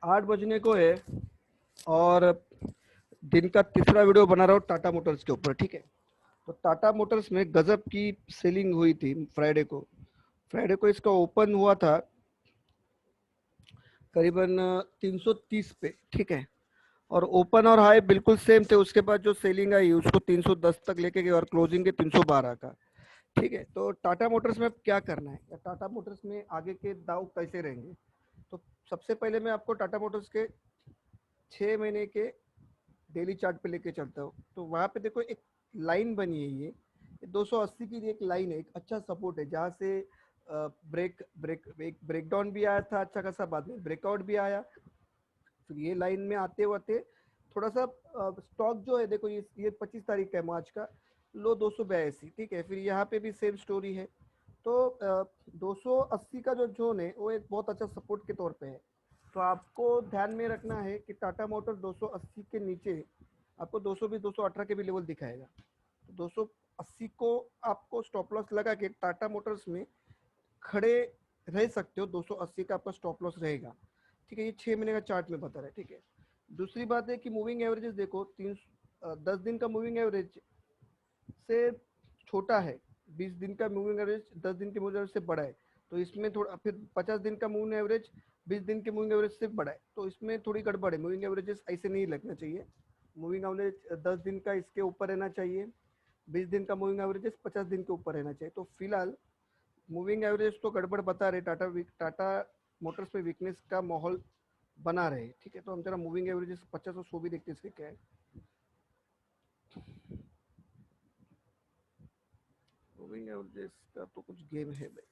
8 बजने को है और दिन का तीसरा वीडियो बना रहा हूँ टाटा मोटर्स के ऊपर। ठीक है, तो टाटा मोटर्स में गजब की सेलिंग हुई थी फ्राइडे को इसका ओपन हुआ था करीबन 330 पे। ठीक है, और ओपन और हाई बिल्कुल सेम थे। उसके बाद जो सेलिंग आई उसको 310 तक लेके गए और क्लोजिंग के 312 का। ठीक है, तो टाटा मोटर्स में क्या करना है या टाटा मोटर्स में आगे के दाव कैसे रहेंगे। तो सबसे पहले मैं आपको टाटा मोटर्स के 6 महीने के डेली चार्ट पे लेके चलता हूँ। तो वहाँ पे देखो एक लाइन बनी है, ये 280 की एक लाइन है, एक अच्छा सपोर्ट है जहाँ से ब्रेक ब्रेक एक ब्रेकडाउन भी आया था अच्छा खासा, बाद में ब्रेकआउट भी आया। फिर ये लाइन में आते होते थोड़ा सा स्टॉक जो है देखो, ये 25 तारीख का है मार्च का, लो 282। ठीक है, फिर यहाँ पे भी सेम स्टोरी है। तो 280 का जो जोन है वो एक बहुत अच्छा सपोर्ट के तौर पे है। तो आपको ध्यान में रखना है कि टाटा मोटर 280 के नीचे आपको 220 218 के भी लेवल दिखाएगा। तो 280 को आपको स्टॉप लॉस लगा के टाटा मोटर्स में खड़े रह सकते हो। 280 का आपका स्टॉप लॉस रहेगा। ठीक है, ये 6 महीने का चार्ट में बता रहा है। ठीक है, दूसरी बात है कि मूविंग एवरेजेस देखो, 10 दिन का मूविंग एवरेज से छोटा है, 20 दिन का मूविंग एवरेज 10 दिन के मूविंग एवरेज से बड़ा है। तो इसमें थोड़ा, फिर 50 दिन का मूविंग एवरेज 20 दिन के मूविंग एवरेज से बड़ा है। तो इसमें थोड़ी गड़बड़ है, मूविंग एवरेजेस ऐसे नहीं लगना चाहिए। मूविंग एवरेज 10 दिन का इसके ऊपर रहना चाहिए, 20 दिन का मूविंग एवरेजेस 50 दिन के ऊपर रहना चाहिए। तो फिलहाल मूविंग एवरेज तो गड़बड़ बता रहे, टाटा मोटर्स पे वीकनेस का माहौल बना रहे। ठीक है, तो हम जरा मूविंग एवरेजेस 50 और 100 भी देखते हैं इसके क्या है। मूविंग एवरेजेस का तो कुछ गेम है भाई,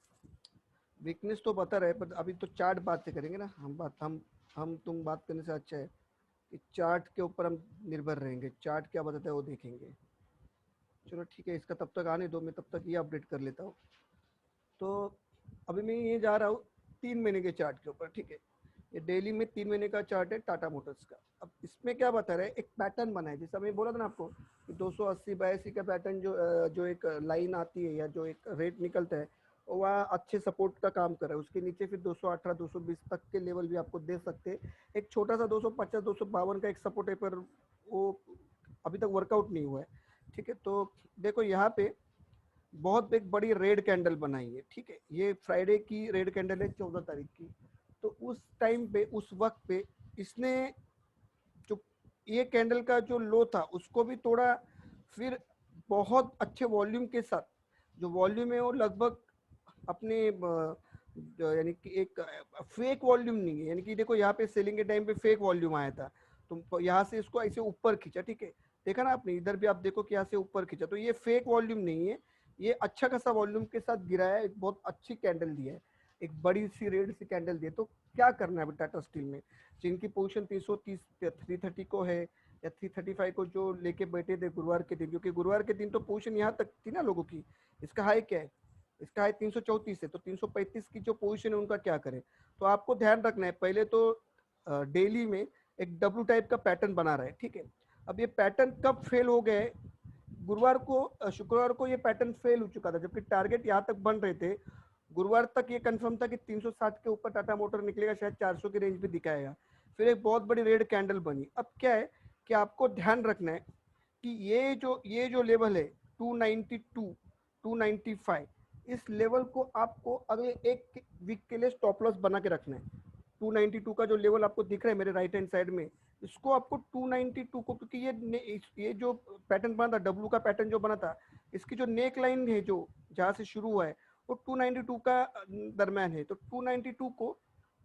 वीकनेस तो बता रहे, पर अभी तो चार्ट बात से करेंगे ना हम तुम बात करने से अच्छा है कि चार्ट के ऊपर हम निर्भर रहेंगे। चार्ट क्या बताता है वो देखेंगे। चलो ठीक है, इसका तब तक आने दो, मैं तब तक ये अपडेट कर लेता हूँ। तो अभी मैं ये जा रहा हूँ 3 महीने के चार्ट के ऊपर। ठीक है, ये डेली में 3 महीने का चार्ट है टाटा मोटर्स का। अब इसमें क्या बता रहे हैं, एक पैटर्न बना है, जैसा मैं बोला था ना आपको कि 280 82 का पैटर्न जो एक लाइन आती है या जो एक रेट निकलता है, वह अच्छे सपोर्ट का काम कर रहा है। उसके नीचे फिर 218 220 तक के लेवल भी आपको दे सकते हैं। एक छोटा सा 250 252 का एक सपोर्ट है, पर वो अभी तक वर्कआउट नहीं हुआ है। ठीक है, तो देखो यहाँ पे बहुत एक बड़ी रेड कैंडल बनाई है। ठीक है, ये फ्राइडे की रेड कैंडल है, 14 तारीख की। तो उस टाइम पे, उस वक्त पे इसने जो ये कैंडल का जो लो था उसको भी तोड़ा। फिर बहुत अच्छे वॉल्यूम के साथ, जो वॉल्यूम है वो लगभग अपने यानी कि एक फेक वॉल्यूम नहीं है, यानी कि देखो यहाँ पे सेलिंग के टाइम पे फेक वॉल्यूम आया था। तो यहाँ से इसको ऐसे ऊपर खींचा। ठीक है, देखा ना आपने, इधर भी आप देखो कि यहाँ से ऊपर खींचा, तो ये फेक वॉल्यूम नहीं है, ये अच्छा खासा वॉल्यूम के साथ गिरा है, एक बहुत अच्छी कैंडल दी है, एक बड़ी सी रेड सी कैंडल दी है। तो क्या करना है अभी टाटा स्टील में, जिनकी पोजीशन 330 330 को है या 335 को जो लेके बैठे थे गुरुवार के दिन, क्योंकि गुरुवार के दिन तो पोजीशन यहाँ तक थी ना लोगों की। इसका हाई क्या है, इसका हाई 334 है, तो 335 की जो पोजीशन है उनका क्या करें। तो आपको ध्यान रखना है, पहले तो डेली में एक डब्ल्यू टाइप का पैटर्न बना रहा है। ठीक है, अब ये पैटर्न कब फेल हो गए, गुरुवार को शुक्रवार को ये पैटर्न फेल हो चुका था, जबकि टारगेट यहाँ तक बन रहे थे। गुरुवार तक ये कंफर्म था कि 360 के ऊपर टाटा मोटर निकलेगा, शायद 400 की रेंज भी दिखाएगा। फिर एक बहुत बड़ी रेड कैंडल बनी। अब क्या है कि आपको ध्यान रखना है कि ये जो लेवल है 292 295, इस लेवल को आपको अगले एक वीक के लिए स्टॉप लॉस बना के रखना है। 292 का जो लेवल आपको दिख रहा है मेरे राइट हैंड साइड में, इसको आपको 292 को, क्योंकि ये जो पैटर्न बना था, डब्लू का पैटर्न जो बना था, इसकी जो नेक लाइन है जो जहाँ से शुरू हुआ है वो 292 का दरम्यान है। तो 292 को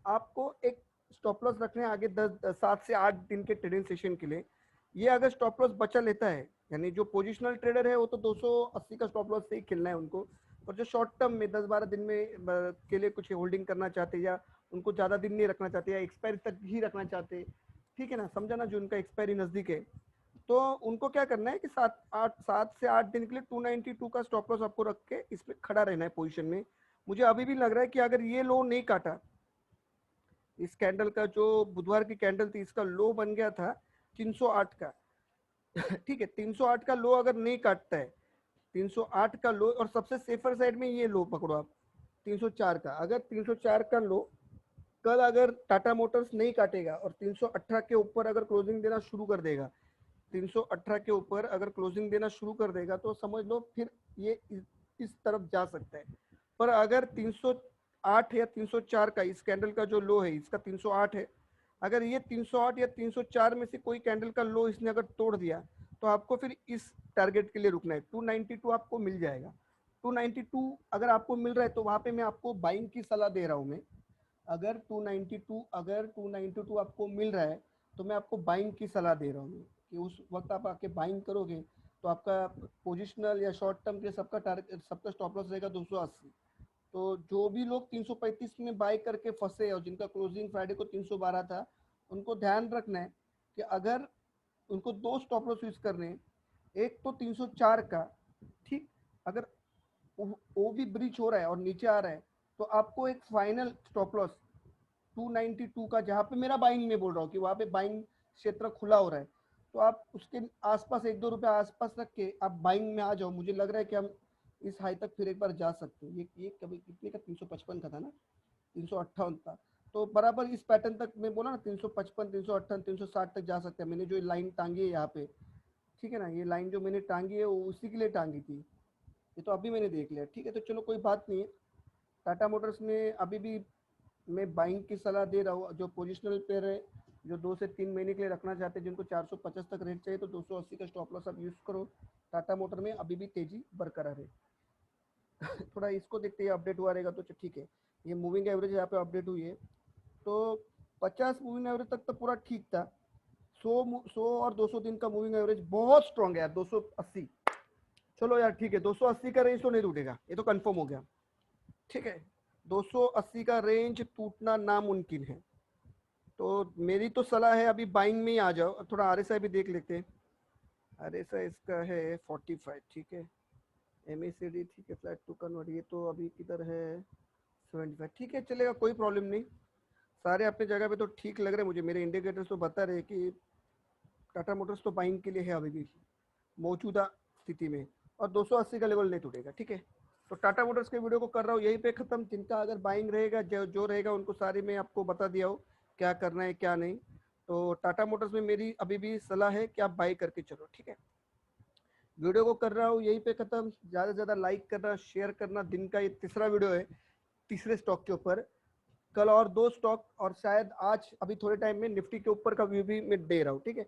आपको एक स्टॉप लॉस रखने हैं आगे 7 से 8 दिन के ट्रेडिंग सेशन के लिए। ये अगर स्टॉप लॉस बचा लेता है, यानी जो पोजिशनल ट्रेडर है वो तो 280 का स्टॉप लॉस से ही खेलना है उनको, और जो शॉर्ट टर्म में 10-12 दिन में के लिए कुछ होल्डिंग करना चाहते हैं, या उनको ज़्यादा दिन नहीं रखना चाहते, या एक्सपायरी तक ही रखना चाहते, ठीक है ना, समझा ना, जो उनका एक्सपायरी नज़दीक है, तो उनको क्या करना है कि 7 से 8 दिन के लिए 292 का स्टॉप लॉस आपको रख के इसमें खड़ा रहना है पोजीशन में। मुझे अभी भी लग रहा है कि अगर ये लो नहीं काटा, इस कैंडल का जो बुधवार की कैंडल थी, इसका लो बन गया था 308 का। ठीक है, 308 का लो अगर नहीं काटता है, 308 का लो, और सबसे सेफर साइड में ये लो पकड़ो आप 304 का, अगर 304 का लो कल अगर टाटा मोटर्स नहीं काटेगा और 318 के ऊपर अगर क्लोजिंग देना शुरू कर देगा, 318 के ऊपर अगर क्लोजिंग देना शुरू कर देगा तो समझ लो फिर ये इस तरफ जा सकता है। पर अगर 308 या 304 का इस कैंडल का जो लो है, इसका 308 है, अगर ये 308 या 304 में से कोई कैंडल का लो इसने अगर तोड़ दिया तो आपको फिर इस टारगेट के लिए रुकना है। 292 आपको मिल जाएगा। 292 अगर आपको मिल रहा है तो वहां पे मैं आपको बाइंग की सलाह दे रहा हूं। मैं अगर 292 आपको मिल रहा है तो मैं आपको बाइंग की सलाह दे रहा हूँ कि उस वक्त आप आके बाइंग करोगे तो आपका पोजिशनल या शॉर्ट टर्म के सबका टारगेट, सबका स्टॉप लॉस रहेगा 280। तो जो भी लोग 335 में बाय करके फंसे और जिनका क्लोजिंग फ्राइडे को 312 था, उनको ध्यान रखना है कि अगर उनको दो स्टॉप लॉस यूज करने हैं, एक तो 304 का, ठीक, अगर वो भी ब्रीच हो रहा है और नीचे आ रहा है तो आपको एक फाइनल स्टॉप लॉस 292 का, जहां पे मेरा बाइंग में बोल रहा हूँ कि वहां पे बाइंग क्षेत्र खुला हो रहा है, तो आप उसके आसपास 1-2 रुपए आसपास रख के आप बाइंग में आ जाओ। मुझे लग रहा है कि हम इस हाई तक फिर एक बार जा सकते हैं। ये कभी कितने का, 355 का था ना, 358 था, तो बराबर इस पैटर्न तक मैं बोला ना, 355, 358, 360 तक जा सकते हैं। मैंने जो लाइन टांगी है यहाँ पे, ठीक है ना, ये लाइन जो मैंने टांगी है वो उसी के लिए टांगी थी। ये तो अभी मैंने देख लिया, ठीक है, तो चलो कोई बात नहीं है। टाटा मोटर्स में अभी भी मैं बाइंग की सलाह दे रहा हूँ। जो पोजिशनल पेयर है, जो 2 से 3 महीने के लिए रखना चाहते हैं, जिनको 450 तक रेट चाहिए, तो 280 का स्टॉप लॉस आप यूज करो। टाटा मोटर में अभी भी तेजी बरकरार है। थोड़ा इसको देखते हैं, अपडेट हुआ रहेगा तो ठीक है। ये मूविंग एवरेज यहाँ पे अपडेट हुई है, तो 50 मूविंग एवरेज तक तो पूरा ठीक था। 100 और 200 दिन का मूविंग एवरेज बहुत स्ट्रॉन्ग है यार, 280। चलो यार ठीक है, 280 का रेंज तो नहीं टूटेगा, ये तो कंफर्म हो गया, ठीक है। 280 का रेंज टूटना नामुमकिन है। तो मेरी तो सलाह है अभी बाइंग में ही आ जाओ। थोड़ा आरएसआई भी देख लेते हैं। आरएसआई इसका है 45, ठीक है। एमएसीडी ठीक है, फ्लैट टू कन्वर्ट, ये तो अभी किधर है, 75, ठीक है, चलेगा, कोई प्रॉब्लम नहीं। सारे अपने जगह पे तो ठीक लग रहे हैं मुझे। मेरे इंडिकेटर्स तो बता रहे कि टाटा मोटर्स तो बाइंग के लिए है अभी भी मौजूदा स्थिति में, और 280 का लेवल नहीं टूटेगा, ठीक है। तो टाटा मोटर्स के वीडियो को कर रहा हूँ यहीं पे खत्म। जिनका अगर बाइंग रहेगा, जो रहेगा, उनको सारी मैं आपको बता दिया हूँ क्या करना है क्या नहीं। तो टाटा मोटर्स में मेरी अभी भी सलाह है कि आप बाई करके चलो, ठीक है। वीडियो को कर रहा हूँ यहीं पे खत्म। ज़्यादा से ज़्यादा लाइक करना, शेयर करना। दिन का ये तीसरा वीडियो है तीसरे स्टॉक के ऊपर। कल और 2 स्टॉक और शायद आज अभी थोड़े टाइम में निफ्टी के ऊपर का व्यू भी मैं दे रहा हूँ, ठीक है।